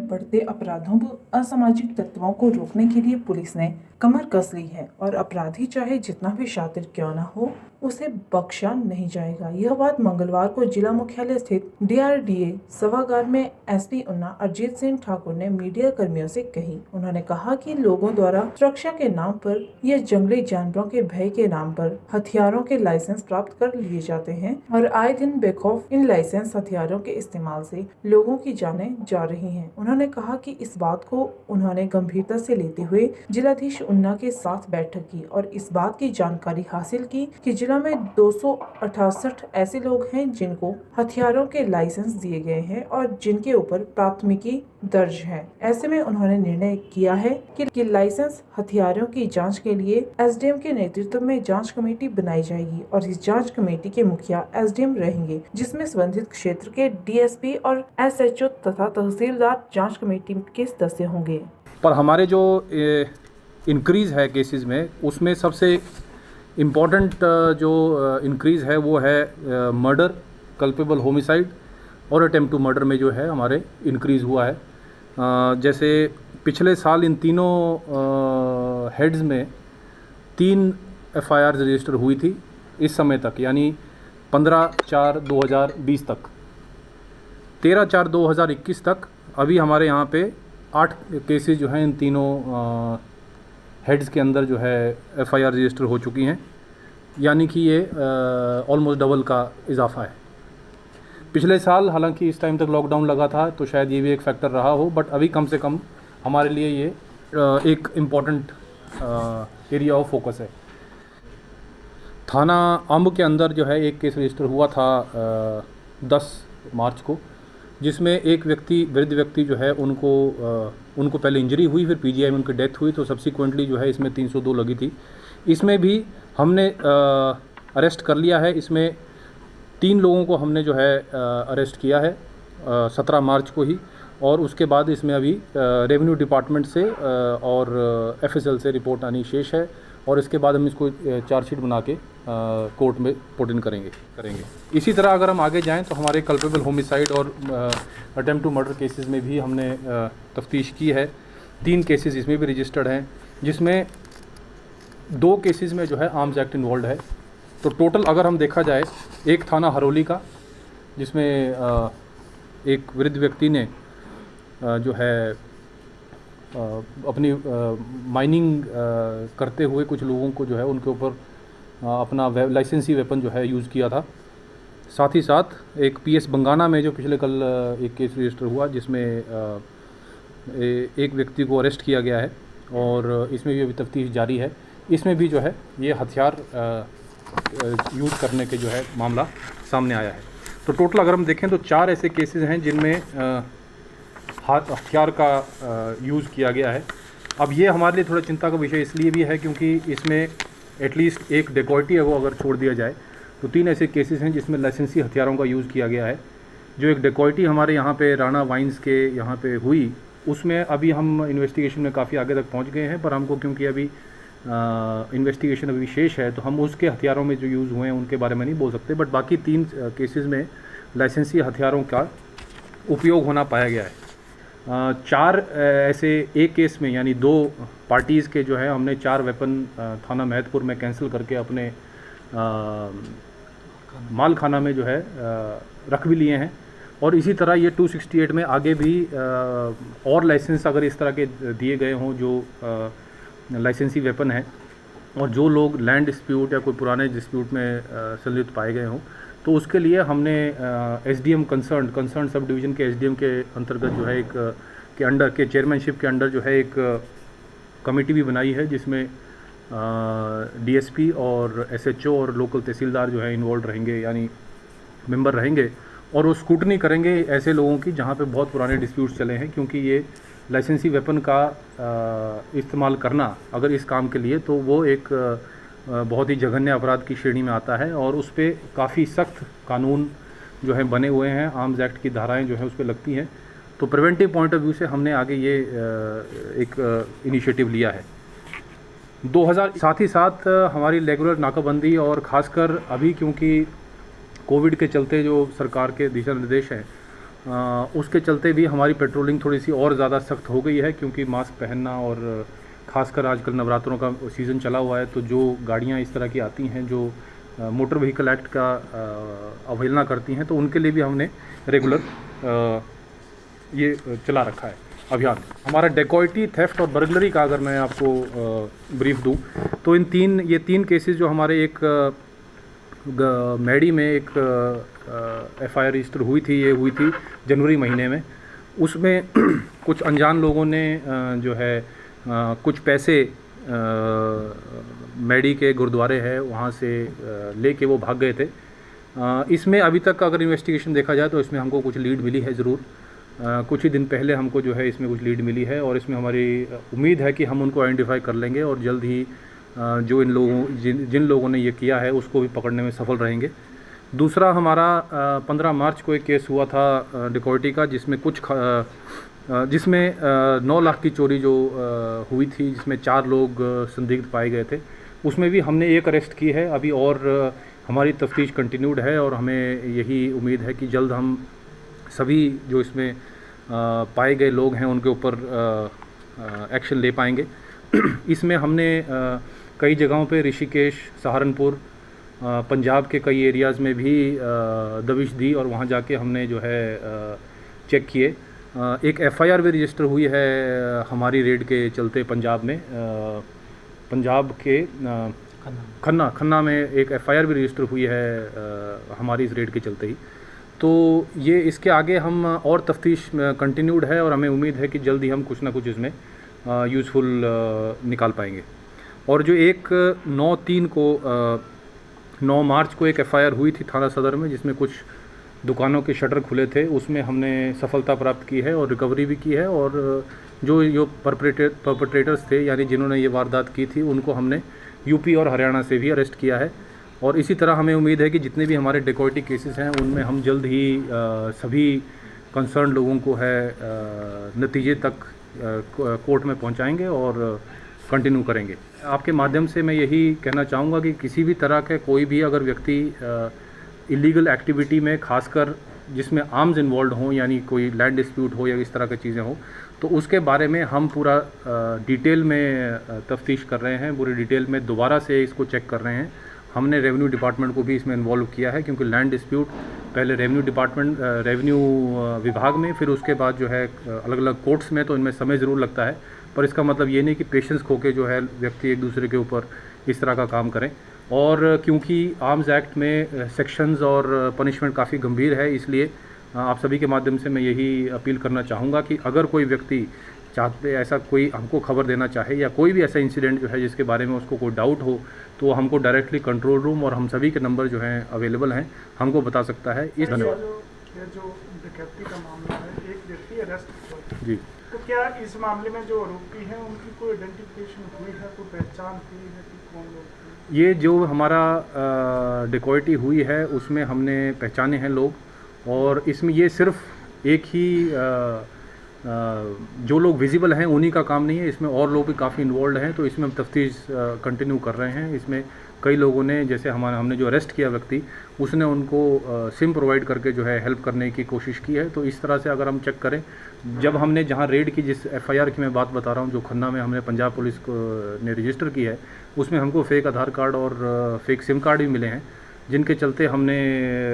में बढ़ते अपराधों व असामाजिक तत्वों को रोकने के लिए पुलिस ने कमर कस ली है और अपराधी चाहे जितना भी शातिर क्यों न हो, उसे बख्शा नहीं जाएगा। यह बात मंगलवार को जिला मुख्यालय स्थित DRDA सभागार में SP ऊना अरजीत सिंह ठाकुर ने मीडिया कर्मियों से कही। उन्होंने कहा कि लोगों द्वारा सुरक्षा के नाम पर या जंगली जानवरों के भय के नाम पर हथियारों के लाइसेंस प्राप्त कर लिए जाते हैं और आए दिन बेखौफ इन लाइसेंस हथियारों के इस्तेमाल से लोगों की जानें जा रही हैं। उन्होंने कहा कि इस बात को उन्होंने गंभीरता से लेते हुए जिलाधीश ऊना के साथ बैठक की और इस बात की जानकारी हासिल की कि जिला में 268 ऐसे लोग हैं जिनको हथियारों के लाइसेंस दिए गए हैं और जिनके ऊपर प्राथमिकी दर्ज है। ऐसे में उन्होंने निर्णय किया है कि लाइसेंस हथियारों की जांच के लिए SDM के नेतृत्व में जांच कमेटी बनाई जाएगी और इस जांच कमेटी के मुखिया SDM रहेंगे, जिसमें संबंधित क्षेत्र के DSP और SHO तथा तहसीलदार जांच कमेटी के सदस्य होंगे। पर हमारे जो इंक्रीज़ है केसेस में, उसमें सबसे इम्पॉर्टेंट जो इंक्रीज़ है वो है मर्डर, कल्पेबल होमिसाइड और अटेम्प्ट टू मर्डर में जो है हमारे इंक्रीज़ हुआ है। जैसे पिछले साल इन तीनों हेड्स में 3 FIR रजिस्टर हुई थी इस समय तक, यानी 15/4/2020 तक, 13/4/2021 तक अभी हमारे यहाँ पे 8 केसेस जो हैं इन तीनों हेड्स के अंदर जो है FIR रजिस्टर हो चुकी हैं, यानी कि ये ऑलमोस्ट डबल का इजाफा है। पिछले साल हालांकि इस टाइम तक लॉकडाउन लगा था तो शायद ये भी एक फैक्टर रहा हो, बट अभी कम से कम हमारे लिए ये एक इम्पॉर्टेंट एरिया ऑफ फोकस है। थाना अंब के अंदर जो है एक केस रजिस्टर हुआ था 10 मार्च को, जिसमें एक वृद्ध व्यक्ति जो है उनको पहले इंजरी हुई, फिर PGI में उनकी डेथ हुई, तो सब्सिक्वेंटली जो है इसमें 302 लगी थी। इसमें भी हमने अरेस्ट कर लिया है। इसमें 3 लोगों को हमने जो है अरेस्ट किया है 17 मार्च को ही, और उसके बाद इसमें अभी रेवेन्यू डिपार्टमेंट से और FSL से रिपोर्ट आनी शेष है और इसके बाद हम इसको चार्जशीट बना के कोर्ट में पुट इन करेंगे। इसी तरह अगर हम आगे जाएं तो हमारे कल्पेबल होमिसाइड और अटेम्प्ट टू मर्डर केसेस में भी हमने तफ्तीश की है। 3 केसेस इसमें भी रजिस्टर्ड हैं, जिसमें 2 केसेस में जो है आर्म्स एक्ट इन्वॉल्व है। तो टोटल अगर हम देखा जाए, एक थाना हरोली का जिसमें एक वृद्ध व्यक्ति ने जो है अपनी माइनिंग करते हुए कुछ लोगों को जो है उनके ऊपर अपना लाइसेंसी वेपन जो है यूज़ किया था। साथ ही साथ एक PS बंगाना में जो पिछले कल एक केस रजिस्टर हुआ, जिसमें एक व्यक्ति को अरेस्ट किया गया है और इसमें भी अभी तफ्तीश जारी है। इसमें भी जो है ये हथियार यूज़ करने के जो है मामला सामने आया है। तो टोटल अगर हम देखें तो 4 ऐसे केसेस हैं जिनमें हथियार का यूज़ किया गया है। अब ये हमारे लिए थोड़ा चिंता का विषय इसलिए भी है क्योंकि इसमें एटलीस्ट एक डेकॉइटी है वो अगर छोड़ दिया जाए तो 3 ऐसे केसेस हैं जिसमें लाइसेंसी हथियारों का यूज़ किया गया है। जो एक डेकॉइटी हमारे यहाँ पे राणा वाइन्स के यहाँ पे हुई, उसमें अभी हम इन्वेस्टिगेशन में काफ़ी आगे तक पहुँच गए हैं, पर हमको क्योंकि अभी इन्वेस्टिगेशन अभी शेष है तो हम उसके हथियारों में जो यूज़ हुए हैं उनके बारे में नहीं बोल सकते, बट बाकी 3 केसेस में लाइसेंसी हथियारों का उपयोग होना पाया गया है। 4 ऐसे एक केस में, यानी 2 पार्टीज़ के जो है हमने 4 वेपन थाना महतपुर में कैंसिल करके अपने माल खाना में जो है रख भी लिए हैं। और इसी तरह ये 268 में आगे भी और लाइसेंस अगर इस तरह के दिए गए हों जो लाइसेंसी वेपन है और जो लोग लैंड डिस्प्यूट या कोई पुराने डिस्प्यूट में संलिप्त पाए गए हों, तो उसके लिए हमने SDM कंसर्न सब डिवीज़न के SDM के अंतर्गत जो है एक के अंडर के चेयरमैनशिप के अंडर जो है एक कमेटी भी बनाई है, जिसमें DSP और SHO और लोकल तहसीलदार जो है इन्वॉल्व रहेंगे, यानी मेंबर रहेंगे, और वो स्क्रूटनी करेंगे ऐसे लोगों की जहाँ पे बहुत पुराने डिस्प्यूट्स चले हैं, क्योंकि ये लाइसेंसी वेपन का इस्तेमाल करना अगर इस काम के लिए तो वो एक बहुत ही जघन्य अपराध की श्रेणी में आता है और उस पर काफ़ी सख्त कानून जो है बने हुए हैं, आर्म्स एक्ट की धाराएं जो है उस पर लगती हैं। तो प्रिवेंटिव पॉइंट ऑफ व्यू से हमने आगे ये एक इनिशिएटिव लिया है। साथ ही साथ हमारी रेगुलर नाकाबंदी और ख़ासकर अभी क्योंकि कोविड के चलते जो सरकार के दिशा निर्देश हैं उसके चलते भी हमारी पेट्रोलिंग थोड़ी सी और ज़्यादा सख्त हो गई है, क्योंकि मास्क पहनना और ख़ासकर आजकल नवरात्रों का सीज़न चला हुआ है, तो जो गाड़ियाँ इस तरह की आती हैं जो मोटर व्हीकल एक्ट का अवहेलना करती हैं, तो उनके लिए भी हमने रेगुलर ये चला रखा है अभियान। हमारा डेकॉइटी, थेफ्ट और बर्गलरी का अगर मैं आपको ब्रीफ दूं, तो ये तीन केसेस जो हमारे एक मैडी में एक एफआईआर रजिस्टर हुई थी, ये हुई थी जनवरी महीने में। उसमें कुछ अनजान लोगों ने जो है कुछ पैसे मैडी के गुरुद्वारे है वहाँ से लेके वो भाग गए थे। इसमें अभी तक अगर इन्वेस्टिगेशन देखा जाए तो इसमें हमको कुछ लीड मिली है ज़रूर। कुछ ही दिन पहले हमको जो है इसमें कुछ लीड मिली है, और इसमें हमारी उम्मीद है कि हम उनको आइडेंटिफाई कर लेंगे और जल्द ही जो जिन लोगों ने ये किया है उसको भी पकड़ने में सफल रहेंगे। दूसरा हमारा 15 मार्च को एक केस हुआ था डिकॉइटी का, जिसमें 9 लाख की चोरी जो हुई थी, जिसमें 4 लोग संदिग्ध पाए गए थे। उसमें भी हमने एक अरेस्ट की है अभी, और हमारी तफ्तीश कंटिन्यूड है, और हमें यही उम्मीद है कि जल्द हम सभी जो इसमें पाए गए लोग हैं उनके ऊपर एक्शन ले पाएंगे। इसमें हमने कई जगहों पे ऋषिकेश, सहारनपुर, पंजाब के कई एरियाज़ में भी दबिश दी, और वहाँ जाके हमने जो है चेक किए। एक एफआईआर भी रजिस्टर हुई है हमारी रेड के चलते पंजाब में। पंजाब के खन्ना में एक एफआईआर भी रजिस्टर हुई है हमारी इस रेड के चलते ही। तो ये इसके आगे हम और तफ्तीश कंटिन्यूड है, और हमें उम्मीद है कि जल्द ही हम कुछ ना कुछ इसमें यूज़फुल निकाल पाएंगे। और जो एक 9 मार्च को एक एफआईआर हुई थी थाना सदर में, जिसमें कुछ दुकानों के शटर खुले थे, उसमें हमने सफलता प्राप्त की है और रिकवरी भी की है, और जो परपेट्रेटर्स थे यानी जिन्होंने ये वारदात की थी उनको हमने यूपी और हरियाणा से भी अरेस्ट किया है। और इसी तरह हमें उम्मीद है कि जितने भी हमारे डेकॉइटी केसेस हैं उनमें हम जल्द ही सभी कंसर्न लोगों को है नतीजे तक कोर्ट में पहुंचाएंगे और कंटिन्यू करेंगे। आपके माध्यम से मैं यही कहना चाहूँगा कि किसी भी तरह के कोई भी अगर व्यक्ति इलीगल एक्टिविटी में, खासकर जिसमें आर्म्स इन्वॉल्व हों, यानी कोई लैंड डिस्प्यूट हो या इस तरह की चीज़ें हों, तो उसके बारे में हम पूरा डिटेल में तफ्तीश कर रहे हैं, पूरी डिटेल में दोबारा से इसको चेक कर रहे हैं। हमने रेवेन्यू डिपार्टमेंट को भी इसमें इन्वॉल्व किया है, क्योंकि लैंड डिस्प्यूट पहले रेवेन्यू विभाग में, फिर उसके बाद जो है अलग अलग कोर्ट्स में, तो इनमें समय ज़रूर लगता है। पर इसका मतलब ये नहीं कि पेशेंस खो के जो है व्यक्ति एक दूसरे के ऊपर इस तरह का काम करें। और क्योंकि आर्म्स एक्ट में सेक्शंस और पनिशमेंट काफ़ी गंभीर है, इसलिए आप सभी के माध्यम से मैं यही अपील करना चाहूँगा कि अगर कोई व्यक्ति चाहते ऐसा कोई हमको खबर देना चाहे, या कोई भी ऐसा इंसिडेंट जो है जिसके बारे में उसको कोई डाउट हो, तो हमको डायरेक्टली कंट्रोल रूम और हम सभी के नंबर जो हैं अवेलेबल हैं, हमको बता सकता है। इस धन्यवाद। जो डकैती का मामला है, एक व्यक्ति अरेस्ट हुआ जी, तो क्या इस मामले में जो आरोपी हैं उनकी कोई आइडेंटिफिकेशन हुई है, कोई पहचान हुई है कि कौन लोग थे? ये जो हमारा डिकॉइटी हुई है उसमें हमने पहचाने हैं लोग, और इसमें ये सिर्फ एक ही जो लोग विजिबल हैं उन्हीं का काम नहीं है, इसमें और लोग भी काफ़ी इन्वॉल्व हैं। तो इसमें हम तफ्तीश कंटिन्यू कर रहे हैं। इसमें कई लोगों ने, जैसे हमने जो अरेस्ट किया व्यक्ति, उसने उनको सिम प्रोवाइड करके जो है हेल्प करने की कोशिश की है। तो इस तरह से अगर हम चेक करें, जब हमने जहां रेड की, जिस एफआईआर की मैं बात बता रहा हूं, जो खन्ना में हमने पंजाब पुलिस को ने रजिस्टर की है, उसमें हमको फेक आधार कार्ड और फेक सिम कार्ड भी मिले हैं, जिनके चलते हमने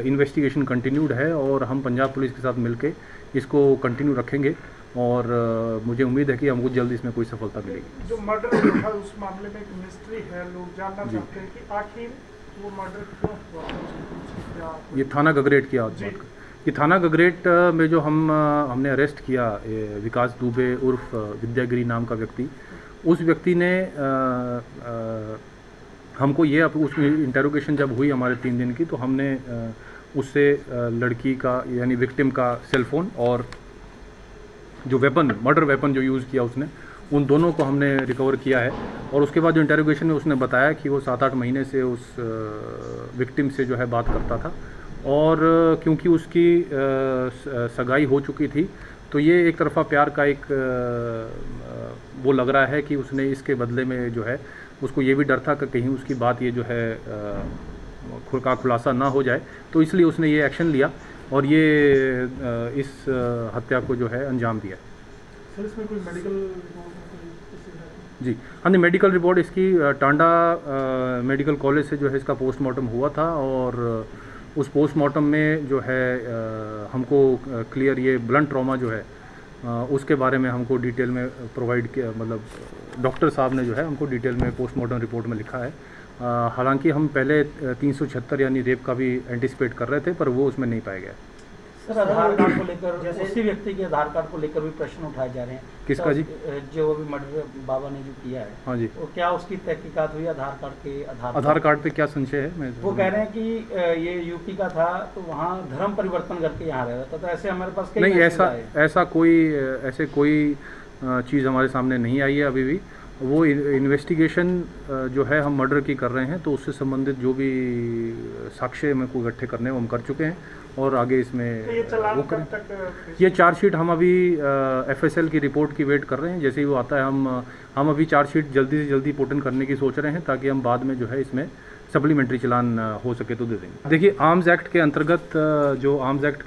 इन्वेस्टिगेशन कंटिन्यूड है, और हम पंजाब पुलिस के साथ मिलके इसको कंटिन्यू रखेंगे, और मुझे उम्मीद है कि हमको जल्द इसमें कोई सफलता मिलेगी। जो मर्डर हुआ है उस मामले में एक मिस्ट्री है, लोग जानना चाहते हैं कि आखिर वो मर्डर क्यों हुआ। ये थाना गगरेट की बात कर, ये थाना गगरेट में जो हमने अरेस्ट किया विकास दुबे उर्फ विद्यागिरी नाम का व्यक्ति, उस व्यक्ति ने हमको ये उस इंटेरोगेशन जब हुई हमारे 3 दिन की, तो हमने उससे लड़की का यानी विक्टिम का सेलफोन और जो वेपन, मर्डर वेपन जो यूज़ किया उसने, उन दोनों को हमने रिकवर किया है। और उसके बाद जो इंटेरोगेशन में उसने बताया कि वो 7-8 महीने से उस विक्टिम से जो है बात करता था, और क्योंकि उसकी सगाई हो चुकी थी, तो ये एक तरफा प्यार का एक वो लग रहा है कि उसने इसके बदले में जो है, उसको ये भी डर था कि कहीं उसकी बात ये जो है खुद का खुलासा ना हो जाए, तो इसलिए उसने ये एक्शन लिया। और ये इस हत्या को जो है अंजाम दिया। सर इसमें कोई मेडिकल रिपोर्ट जी हाँ, नहीं मेडिकल रिपोर्ट इसकी टांडा मेडिकल कॉलेज से जो है इसका पोस्टमार्टम हुआ था और उस पोस्टमार्टम में जो है हमको क्लियर ये ब्लंट ट्रॉमा जो है उसके बारे में हमको डिटेल में प्रोवाइड किया, मतलब डॉक्टर साहब ने जो है हमको डिटेल में पोस्टमार्टम रिपोर्ट में लिखा है। हालांकि हम पहले 376 यानी रेप का भी एंटिसिपेट कर रहे थे, पर वो उसमें नहीं पाया गया। सर आधार कार्ड को लेकर उसी व्यक्ति के आधार कार्ड को लेकर भी प्रश्न उठाए जा रहे हैं। किसका जी? जो अभी मर्डर बाबा ने जो किया है, हाँ जी, वो क्या उसकी तहकीकात हुई आधार कार्ड के आधार कार्ड पे क्या संशय है? मैं वो कह रहे हैं कि ये यूपी का था तो वहाँ धर्म परिवर्तन करके यहाँ रह रहा था, तो ऐसे हमारे पास कई नहीं, मैसेज आए। ऐसे कोई चीज़ हमारे सामने नहीं आई है अभी भी। वो इन्वेस्टिगेशन जो है हम मर्डर की कर रहे हैं, तो उससे संबंधित जो भी साक्ष्य में को इकट्ठे करने हैं वो हम कर चुके हैं और आगे इसमें ये चालान वो कब करें। तक ये चार्जशीट हम अभी FSL की रिपोर्ट की वेट कर रहे हैं। जैसे ही वो आता है हम अभी चार्जशीट जल्दी से जल्दी पुट इन करने की सोच रहे हैं, ताकि हम बाद में जो है इसमें सप्लीमेंट्री चालान हो सके तो दे देंगे। देखिए, आर्म्स एक्ट के अंतर्गत जो आर्म्स एक्ट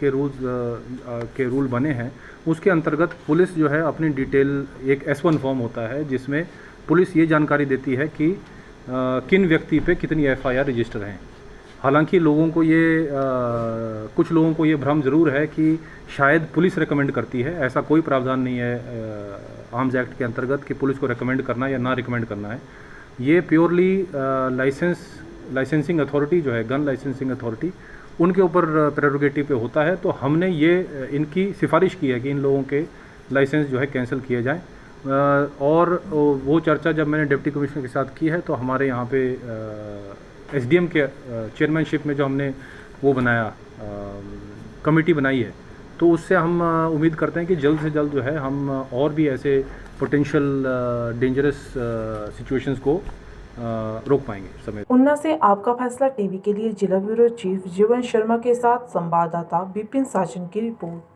के रूल बने हैं उसके अंतर्गत पुलिस जो है अपनी डिटेल, एक S1 फॉर्म होता है जिसमें पुलिस ये जानकारी देती है कि किन व्यक्ति पे कितनी FIR रजिस्टर हैं। हालांकि कुछ लोगों को ये भ्रम ज़रूर है कि शायद पुलिस रेकमेंड करती है। ऐसा कोई प्रावधान नहीं है आर्म्स एक्ट के अंतर्गत कि पुलिस को रेकमेंड करना या ना रेकमेंड करना है। ये प्योरली लाइसेंसिंग अथॉरिटी जो है, गन लाइसेंसिंग अथॉरिटी, उनके ऊपर प्रेरोगेटिव पे होता है। तो हमने ये इनकी सिफारिश की है कि इन लोगों के लाइसेंस जो है कैंसिल किए जाएं। और वो चर्चा जब मैंने डिप्टी कमिश्नर के साथ की है, तो हमारे यहाँ पे SDM के चेयरमैनशिप में जो हमने वो बनाया, कमेटी बनाई है, तो उससे हम उम्मीद करते हैं कि जल्द से जल्द जो है हम और भी ऐसे पोटेंशियल डेंजरस सिचुएशंस को रोक पाएंगे समय। उन्ना से आपका फैसला टीवी के लिए जिला ब्यूरो चीफ जीवन शर्मा के साथ संवाददाता विपिन साजन की रिपोर्ट।